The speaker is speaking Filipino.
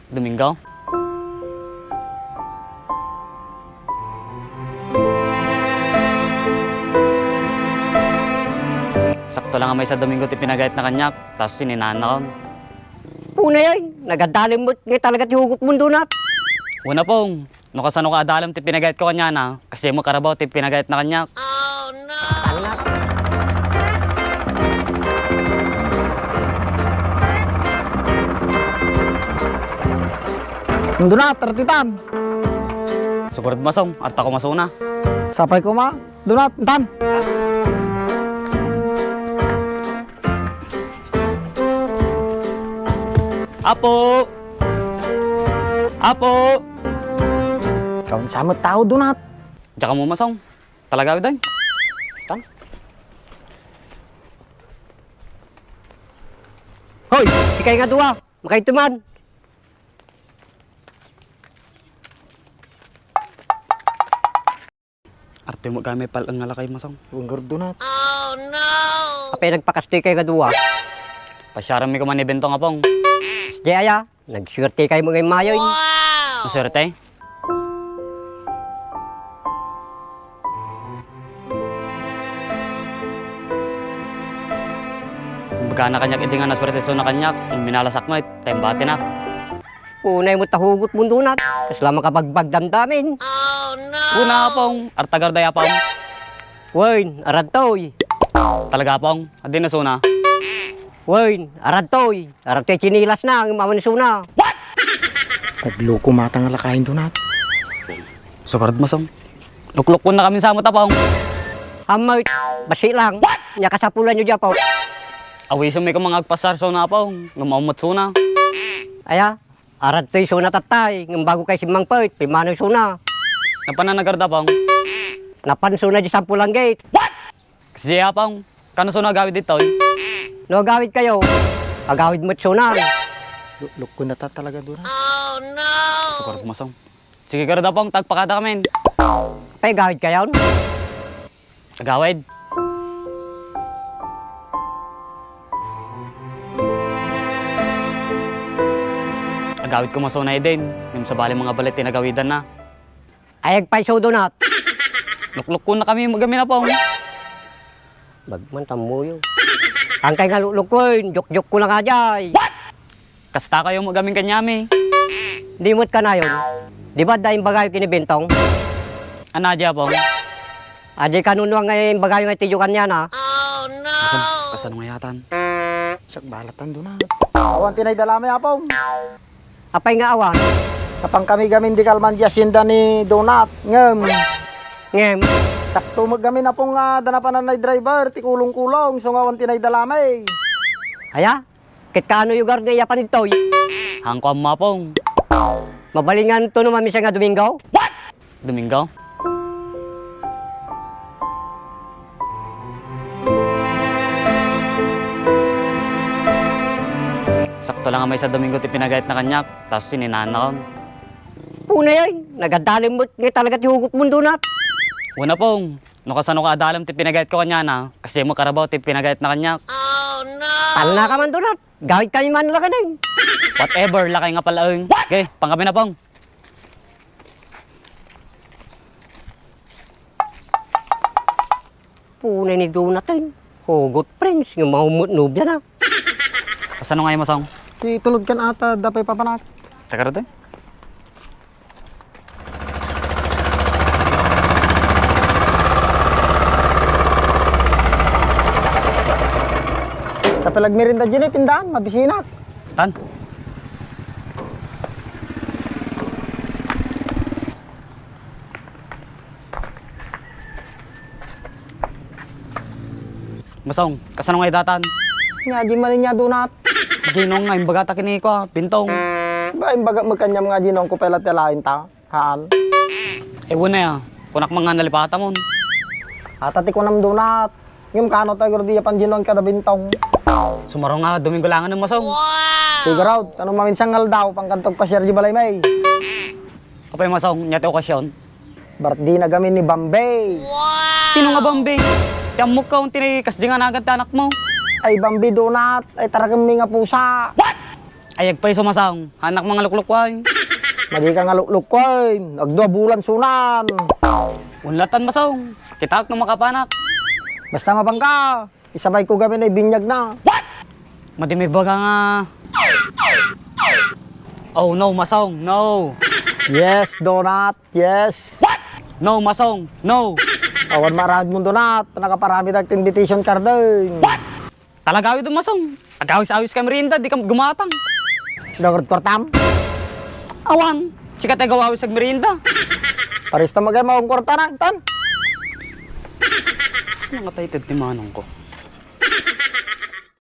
Domingo? Sakto lang nga may sa Domingo ti pinagayat na kanyak, tapos sininahan na ko. Puna yun, nagadalim mo nga talaga tihugot mo doon at. Una pong, no kasano ka adalam ti pinagayat ko kanya na, kasi mo karabaw ti pinagayat na kanyak. Nandun na, tartitan. Sukurad masong, arta ko masuna. Sapay ko ma. Doon na, tan. Apo! Apo! Kau sama tao doon at. Tsaka mo masong, talaga daw. Tan. Hoy, ikay nga duwa, makaituman. Arte mo kami palang ngalakay masong. Bunggur doon at. Apay nagpakastoy kay nga duwa. Pasyaran mi ko man ibento nga pong. Di aya, nagsurti kay mga mayoy. Maswerte. Baga na kanyak, hindi nga naswerte so na kanyak. Minalasak mo, tembate na. Punay mo tahugot mo doon at. Kasama ka bagbag damdamin. Una pong, artagar daya pong. Wain, aradtoy. Talaga pong, adi na suna. Wain, aradtoy. Aradtoy chinilas na, ang mamanisuna. Nagloko matang alakayin doon at. Sukarad masong. Lukluk po na kami sa matapong. Hamay, basi lang. Nya kasapulan nyo dyan po. Awiso may mga agpasar so na pong. Ngumamot suna. Aya, aradtoy suna tatay. Ng bago kay simang poit, pimanoy suna. Napananagarda pong. Napansuna di sampulang gate. Kasi pong, kano suna gawid dito eh. No gawid kayo, agawid mo't suna. Loko na ta talaga doon at. Sukarad masong. Sige karada pong, tagpakada kami. Pay gawid kayo. Agawid. Agawid ko masunay din. Yung sa bali mga balit tinagawidan na. Ayag pay so donat. Lukluk ko na kami magami na pong. Bagman tamuyo. Ang kay nga lulok ko, jok-jok ko lang ajay. Kasta kayo magaming kanyami. Di mo't ka na yun. Di ba dahil bagay kinibintong? Anadya pong. Ajay kanunuang ngayon bagay nga tiyukan niya na. Kasanong yatan. Sak balatan doon at. Awan tinay dalamay apong. Apay nga awan. Kapang kami gamin di kalman di asyenda ni Donat. Ngem. Ngem, Sakto maggamin na pong danapanan na driver. Ti kulong-kulong. So nga awan tinay dalamay. aya, kit kaano yugar nga yapan itoy. Hangkom ma pong. Mabalingan to naman siya nga Domingo. Domingo. Sakto lang nga may sa Domingo ti pinagayat na kanyak, tapos sininahan na ko. Puna yun, nagadalim mo nga talaga tihugot mo doon at. Una pong, no kasano ka adalam ti pinagayat ko kanya na, kasi mo karabaw ti pinagayat na kanyak. Tal na ka man doon at. Gawid kami man lang ka na yun. Whatever, lakay nga pala ang. Okay, pangkami na pong. Puna ni Donat yun. Hugot prince, yung mahumot nubya na. Kasano nga yung masang? Ti tulod kan ata dapay papanak. Tsaka rin. Sa palagmerinda dyan tindahan. Mabisinat. Tan. Masong, kasano nga datan? Nga di man niya Donat. Ginong nga, imbagata kini ko, bintong. Ba imbaga magkanyam nga ginong ko pala telain ta. Haan. Ewan na ya, kunak mga nalipata mo. Atati ko nam Donat. Ngem kano tayo di pan ginong kada bintong. Sumarong nga, Domingo langan ng masong. Figure out. Ano maminsangal daw pangkantog pa share di balay may. Kapay masong, nyate okasyon. Birthday na gamin ni Bombay. Sino nga Bambi? Tiyamok ka, tinikas di nga nagad anak mo. Ay Bambi Donat. Ay taragang mi nga pusa. Ayag pa sumasang, anak mga luklukwain. Madi ka nga luklukoy, nagdua bulan sunan. Unlatan masong, kitak ng makapanak. Basta mabangka, isabay ko gabi na binyag na. Madimi baga nga. Oh no, masong, no. Yes, donut, yes. No, masong, no. Awan marahid mo donut, nakaparami tag invitation card din. Talagawi doon masong. Agawis-awis ka merinda, di ka gumatang. Dagod kwartam, Awan, sikat ay gawawis sa merinda. paris na magay maong kwarta na, tan. Ano nga tayo ni manong ko?